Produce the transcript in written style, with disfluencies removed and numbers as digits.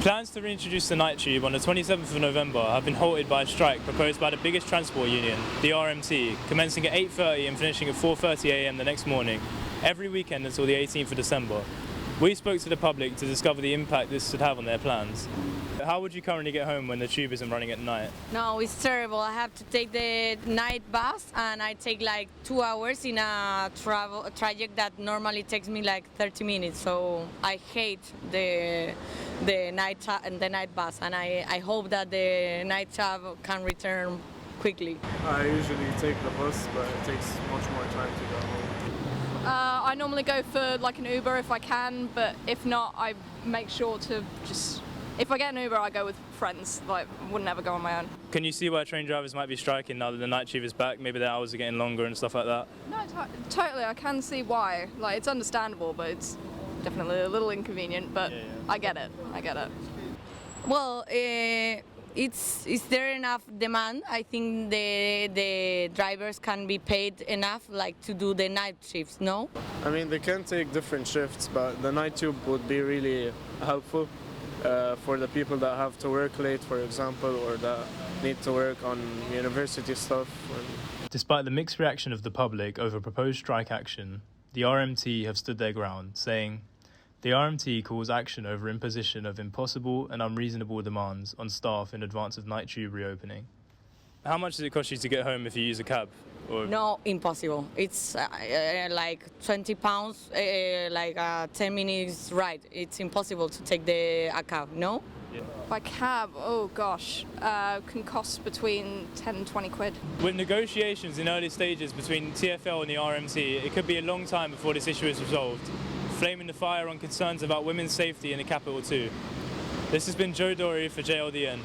Plans to reintroduce the night tube on the 27th of November have been halted by a strike proposed by the biggest transport union, the RMT, commencing at 8:30 and finishing at 4:30 a.m. the next morning, every weekend until the 18th of December. We spoke to the public to discover the impact this would have on their plans. How would you currently get home when the tube isn't running at night? No, it's terrible. I have to take the night bus and I take like 2 hours in a traject that normally takes me like 30 minutes. So I hate the night bus, and I hope that the night travel can return quickly. I usually take the bus, but it takes much more time to go home. I normally go for like an Uber if I can, but if not, I make sure to just, if I get an Uber, I go with friends. Like, wouldn't ever go on my own. Can you see why train drivers might be striking now that the night tube is back? Maybe their hours are getting longer and stuff like that? No, totally, I can see why. Like, it's understandable, but it's definitely a little inconvenient, but Yeah. I get it. Well, is there enough demand? I think the drivers can be paid enough, like to do the night shifts. No. I mean, they can take different shifts, but the night tube would be really helpful for the people that have to work late, for example, or that need to work on university stuff. Despite the mixed reaction of the public over proposed strike action, the RMT have stood their ground, saying, "The RMT calls action over imposition of impossible and unreasonable demands on staff in advance of night tube reopening." How much does it cost you to get home if you use a cab? Or... No, impossible. It's like £20, like a 10 minutes ride. It's impossible to take a cab. No. By cab, oh gosh, can cost between 10 and 20 quid. With negotiations in early stages between TfL and the RMT, it could be a long time before this issue is resolved, flaming the fire on concerns about women's safety in the capital too. This has been Joe Dory for JLDN.